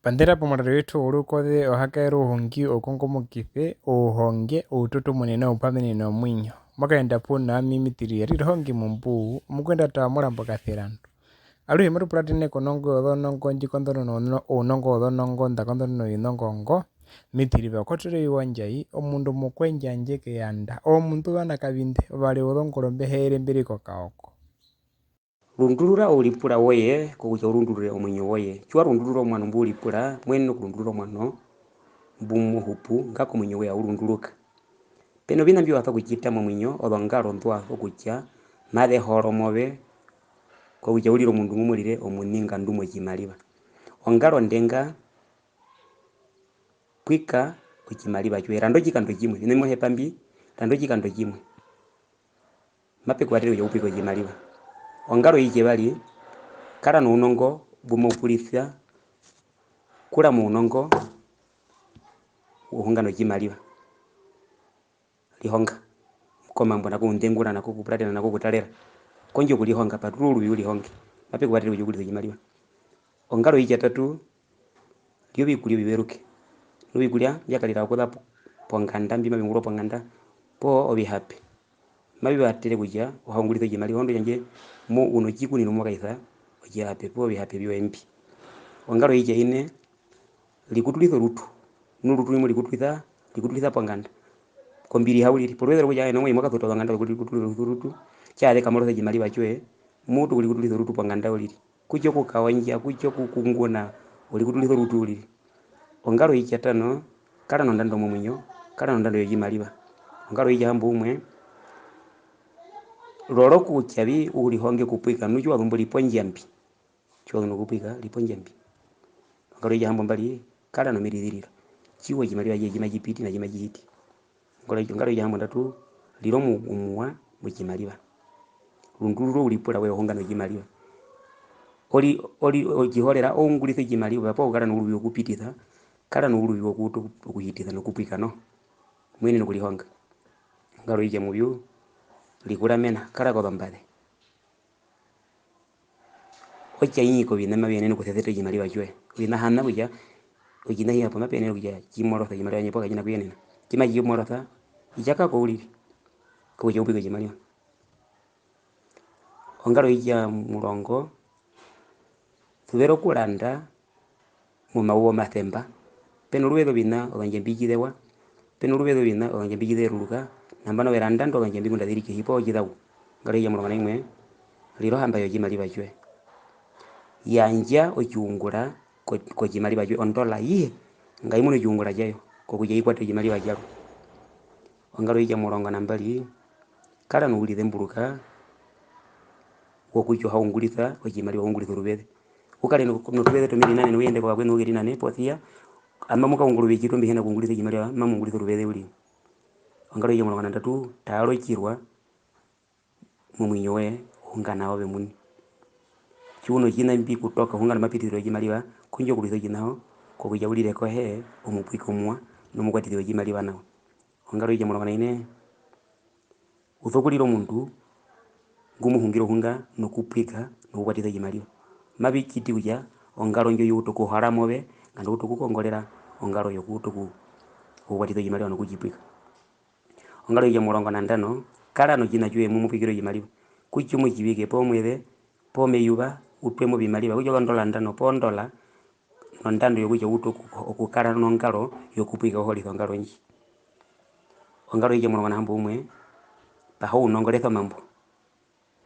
Pandera pomuriro wetu olukoze ohakaera uhongi okonkomokise ouhonge oututu munene oupamenene omwinyo mwakaenda puna mimitirire ririhongi mumbu mukwenda taamula kathirandu aluhe matupulatene konongo odhonongo ndjikondonono ounongo odhonongo ndakondonono oinongongo mitirive okotole iwandjai omundu mukwenjanje keyanda omuntu vana kavinde vali udhongolombe heele mbili kokaoko Rundurura ulipula woye kukuja urundurure omwenyo woye chua rundurura omwano mbu ulipula mwene kurundurura omwano mbumuhupu ngako mwenyo woye urunduruka peno bina mbio watho kuchita mwinyo odhongalo ntwa okucha made horomove ko kuja uliro mundu ngumulire omuninga ndumwe chimaliva ongalo ndenga kwika kuchimaliva chwe rando chikando chimwe nimo hepambi rando chikando chimwe mape kwatiro ya upiko chimaliva ongalo iche bali kala nunongo bumupulithya kula munongo uhungano chimaliva lihonga komambo nako undengura nako kuplatena nako kutalera konjo kulihonga patrulu yulihonge mape kwatiro yukulitha chimaliva ongalo iche tatu lyobi kulyo biberuke lubi kulya yakalira kula ponganda mbima bingulo ponganda po obi happy mabi batele kuja ohangulitha chimaliva ondo yanje mo uno chikuni no mwakaitha oja pepo obi happy biyo mp ongalo iche ine likutulitha rutu nulutu limo likutulitha ponganda kombiri hauliri porweza kuja eno mwe mwakatho ponganda likutulitha rutu chale kamalo chimaliva chwe mutu kulikutulitha rutu ponganda uliri kucho kukawanja kucho kukunguna ulikutulitha rutu uliri ongalo iche tano kala nondando mumwinyo kala nondando yo chimaliva ongalo iche hambu umwe lolo kuchabi ulihonge kupwika nucho wadhumbo liponjambi chwa no kupwika liponjambi ongalo iche hambu mbali kala no miridhirira chiwo chimaliva je chimajipiti na chimajihiti ongalo iche hambu ndatu lilomu umwa muchimaliva rundururo ulipula we hongano chimaliva oli ojihorera ongulithe chimaliva po kala nulubi okupititha kala nulubi okuhititha no kupwika no mwene no kulihonga ongalo iche mubyo likula mena kala kodombade ocha inyiko binema bienene kuthethete chimaliva chwe bina hana kuja ojina hiya pama pene kuja chimorotha chimaliva nyepo kajina kuyenena kima chimorotha ichaka ko uliri ko kuja upika chimaliva ongalo icha mulongo thubero kulanda mumauo mathemba peno lubedo bina obanje mbijidewa peno lubedo bina obanje mbijidheruka nambano beranda ndo obanje mbikunda dirike hipo jidau ngalo icha mulongo naimwe liro hamba yo chimaliva chwe yanja ochiungura ko chimaliva chwe ondola iye ngai muno chiungura jayo ko kuja ikwate chimaliva chalo ongalo icha mulongo nambali kala no ulithe mburuka wokucho haungulitha ochimaliva ungulitha rubethe ukale no tubethe tumiri nane uyende kwa kwenu ugeri nane pothia ama muka ungulubi chitu mbihena kungulitha chimaliva mama ungulitha rubethe uli ongalo icha mulongo ndatu talo chirwa mumwinyo we ungana obe muni chuno china mbi kutoka hungana mapitiro chimaliva kunjo kulitha chinao ko kuja ulire ko he omupwiko mwa no mukwatiro chimaliva nao ongalo icha mulongo ine uthokuliro mundu ngumuhungiro hunga no kupwika no kukwatitha chimaliva mabi chiti kuja ongalo njo yuto ko haramobe ngando uto kukongolera ongalo yokuto kukwatitha chimaliva no kuchipwika ongalo icha mulongo nandano kala no china chwe mumupwikiro chimaliva kucho mukibike po mwethe po meyuba utwemo bimaliva kucho ndola ndano po ndola nondando yokucha uto okukala no ngalo yokupwika holitha ngalo nji ongalo icha mulongo nambu umwe paho unongoletha mambo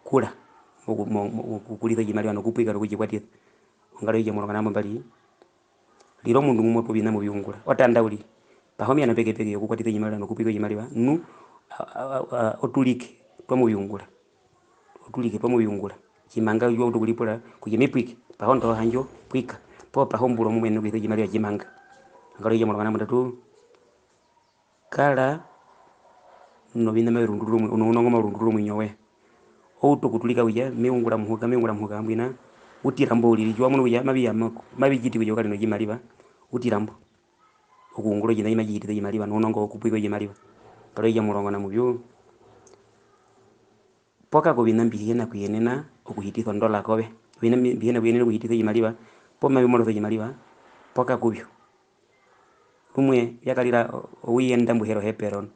kula kukulitha chimaliva no kupwika no kuchikwatitha ongalo icha mulongo nambu mbali liro mundu mumwe po bina mubiungula otanda uli pahomia na peke yokukwatitha chimaliva no kupwika chimaliva nu otulike po mubiungula otulike po mubiungula chimanga yo utukulipula kujimipwike paho ndo hanjo pwika po paho mbulo mumwe no kwitha chimaliva chimanga ongalo icha mulongo nambu ndatu kala no bina merunduru uno unongo marunduru mwinyowe outo kutulika uja meungula muhuka ambwina utirambo uliri jwa muno uja mabi jiti kuja kali no chimaliva utirambo okuungulo jina imajiti chimaliva no nongo kupwika chimaliva kalo icha mulongo na mubyo poka ko bina mbihena kuyenena okuhititha ndola kobe bina mbihena kuyenena kuhititha chimaliva po mabi moro chimaliva poka kubyo rumwe yakalira uyenda mbuhero heperon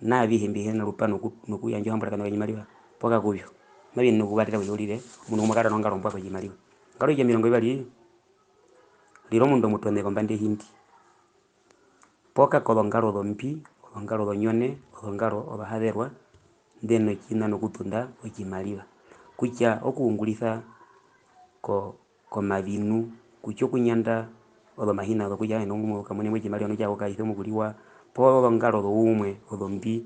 na bihimbihe na rupano nukuyanja hambura kana kanyimaliwa poka kubyo mabi nukubatira kuyolire mundu mukara nongalo mpako jimaliwa ngalo ije mirongo ibali liro mundo mutonde kombande hindi poka kolongaro dompi olongaro donyone olongaro obahaderwa ndeno kina nokutunda okimaliwa kucha okuungulitha ko mavinu kucho kunyanda odo mahina odo kuja enongumo kamone mwe kimaliwa no jago kaitho mukuliwa po olongaro do umwe odombi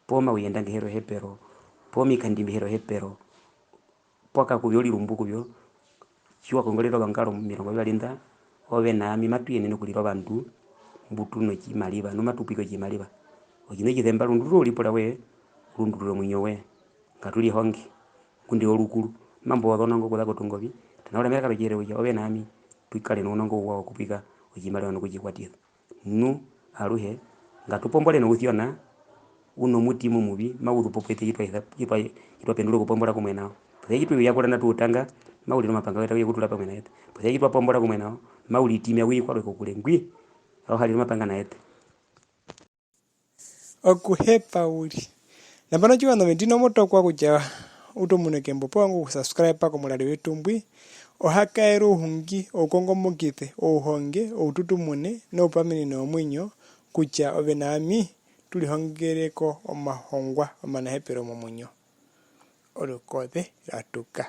po mawiyenda ngehero hepero po mikandi mbihero hepero poka kubyoli rumbu kubyo chiwa kongolero olongaro mirongo ibalinda obe nami matuyene nokuliro bantu mbutu no kimaliwa no matupiko kimaliwa okine kithemba rundu rulipola we rundu ro munyowe ngatuli hongi kundi olukulu mambo odonongo kula kotungobi tanora mera karo jere obe nami twikale nonongo wa kupika okimaliwa no kujikwatira nu aruhe ngatupombole no uthiona uno mutimu mubi mawudu popete yitwa pendulo kupombora kumwena pese yitu yakora na tutanga mawuli no mapanga weta yekutula pamwe naete pese yitwa pombora kumwena mawuli timya wi kwaro kokulengwi au hali mapanga naete okuhepa uli nambano chiwano vendino moto kwa kuja utomuneke mbopo wangu subscribe pako mulali wetumbwi ohakaero uhungi okongomokithe ouhonge oututumune noupamini nomwinyo kucha obe nami tulihongereko omahongwa omanahepero momunyo olukothe ratuka